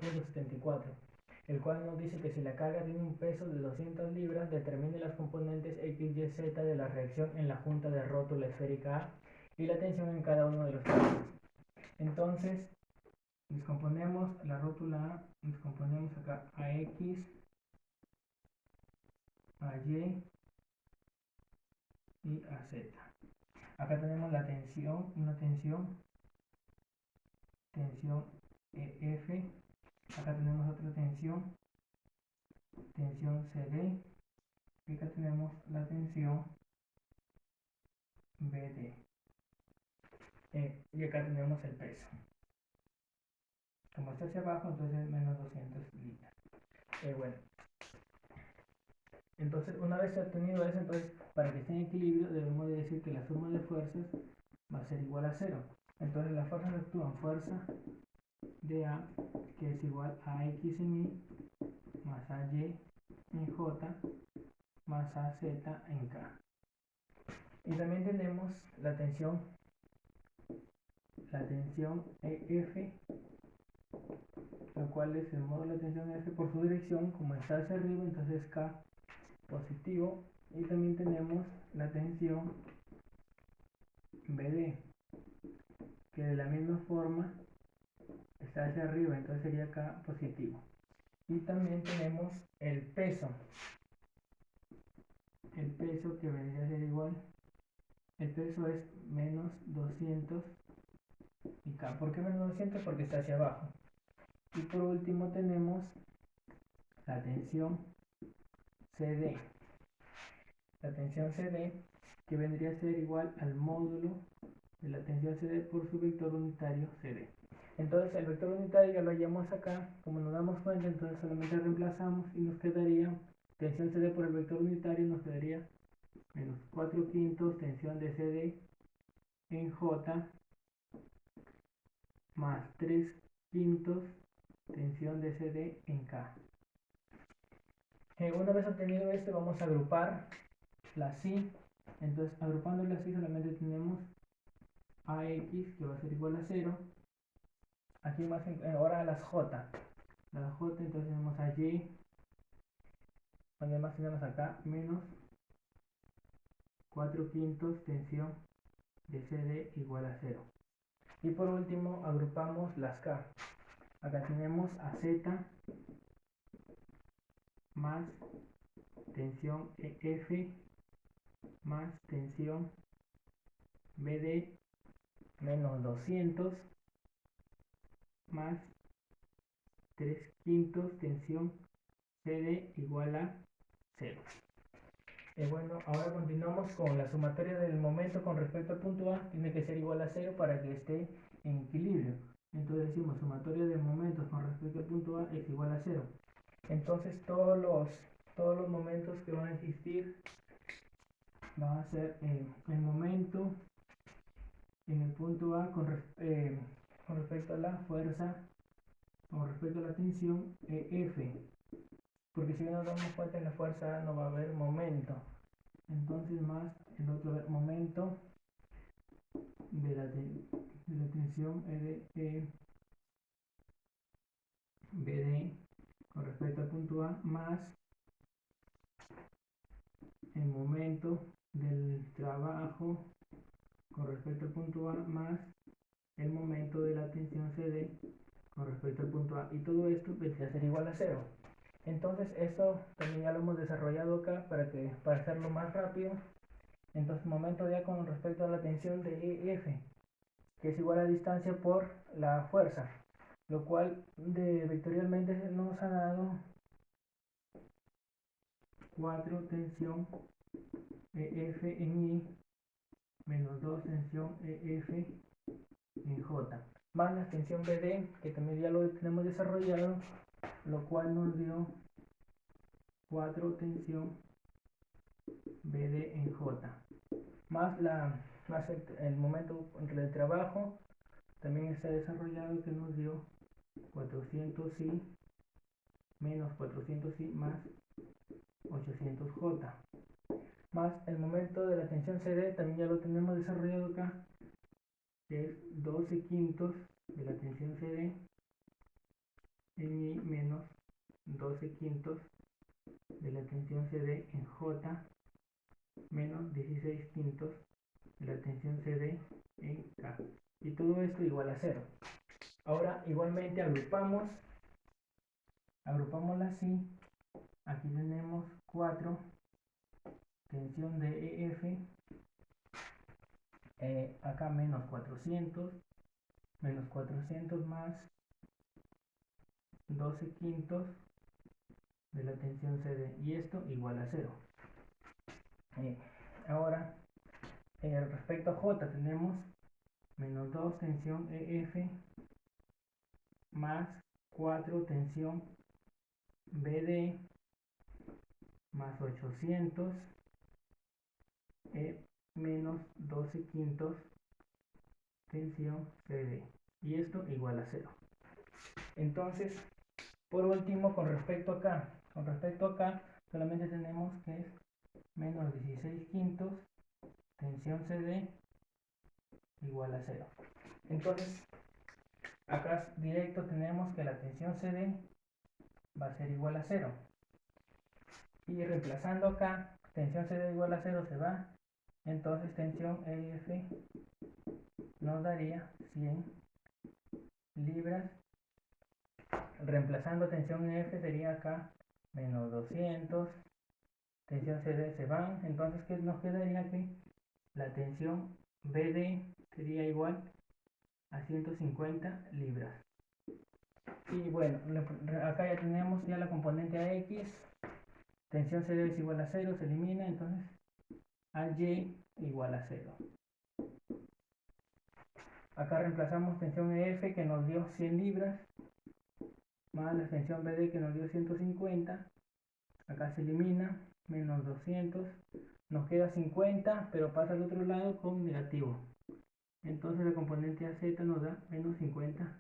1974, el cual nos dice que si la carga tiene un peso de 200 libras, determine las componentes X, Y, Z de la reacción en la junta de rótula esférica A y la tensión en cada uno de los casos. Entonces, descomponemos la rótula A, descomponemos acá a X, a Y y a Z. Acá tenemos la tensión, una tensión EF. Acá tenemos otra tensión CD. Y acá tenemos la tensión BD. Y acá tenemos el peso. Como está hacia abajo, entonces menos 200 litros. Bueno, entonces una vez obtenido eso, entonces para que esté en equilibrio debemos de decir que la suma de fuerzas va a ser igual a 0. Entonces las fuerzas actúan fuerza de A, que es igual a X en Y, más a Y en J, más a Z en K. Y también tenemos la tensión EF, lo cual es el módulo de tensión F por su dirección, como está hacia arriba, entonces K positivo. Y también tenemos la tensión BD, que de la misma forma está hacia arriba, entonces sería K positivo. Y también tenemos el peso que vendría a ser igual, el peso es menos 200 y K. ¿Por qué menos 200? Porque está hacia abajo. Y por último tenemos la tensión CD. La tensión CD, que vendría a ser igual al módulo de la tensión CD por su vector unitario CD. Entonces el vector unitario ya lo hallamos acá, como nos damos cuenta, entonces solamente reemplazamos y nos quedaría tensión CD por el vector unitario, nos quedaría menos 4 quintos tensión de CD en J más 3 quintos tensión de CD en K. Una vez obtenido esto, vamos a agrupar la I. Entonces agrupando la I solamente tenemos AX, que va a ser igual a 0. Aquí más ahora las J. La J, entonces tenemos a Y. Además tenemos acá menos 4 quintos tensión de CD igual a 0. Y por último agrupamos las K. Acá tenemos a Z más tensión EF más tensión BD menos 200 más 3 quintos tensión CD igual a 0. Bueno, ahora continuamos con la sumatoria del momento con respecto al punto A. Tiene que ser igual a 0 para que esté en equilibrio. Entonces decimos sumatoria de momentos con respecto al punto A es igual a 0. Entonces todos los momentos que van a existir van a ser el momento en el punto A con respecto a la fuerza, con respecto a la tensión EF. Porque si nos damos cuenta en la fuerza A no va a haber momento. Entonces más el otro momento de la tensión BD con respecto al punto A más el momento del trabajo con respecto al punto A más el momento de la tensión CD con respecto al punto A. Y todo esto vendría a ser igual a 0. Entonces esto también ya lo hemos desarrollado acá para hacerlo más rápido. Entonces momento de A con respecto a la tensión de EF, que es igual a distancia por la fuerza, lo cual vectorialmente nos ha dado 4 tensión EF en Y menos 2 tensión EF en J, más la tensión BD, que también ya lo tenemos desarrollado, lo cual nos dio 4 tensión BD en J, más el momento entre el trabajo, también está desarrollado, que nos dio 400i menos 400i más 800j, más el momento de la tensión CD, también ya lo tenemos desarrollado acá, que es 12 quintos de la tensión CD en I menos 12 quintos de la tensión CD en J menos 16 quintos de la tensión CD en K. Y todo esto igual a 0. Ahora igualmente agrupamos así. Aquí tenemos 4, tensión de EF, acá menos 400 más 12 quintos de la tensión CD, y esto igual a 0. Ahora, respecto a J tenemos menos 2 tensión EF más 4 tensión BD más 800 menos 12 quintos tensión CD, y esto igual a 0. Entonces, por último, con respecto acá solamente tenemos que es menos 16 quintos tensión CD igual a 0. Entonces, acá directo tenemos que la tensión CD va a ser igual a 0. Y reemplazando acá, tensión CD igual a 0 se va. Entonces, tensión EF nos daría 100 libras. Reemplazando tensión EF sería acá menos 200. Tensión CD se van. Entonces, ¿qué nos quedaría aquí? La tensión BD sería igual a 150 libras. Y bueno, acá ya tenemos ya la componente AX. Tensión CD es igual a 0, se elimina, entonces AY igual a 0. Acá reemplazamos tensión EF que nos dio 100 libras, más la tensión BD que nos dio 150. Acá se elimina, menos 200. Nos queda 50, pero pasa al otro lado con negativo. Entonces la componente AZ nos da menos 50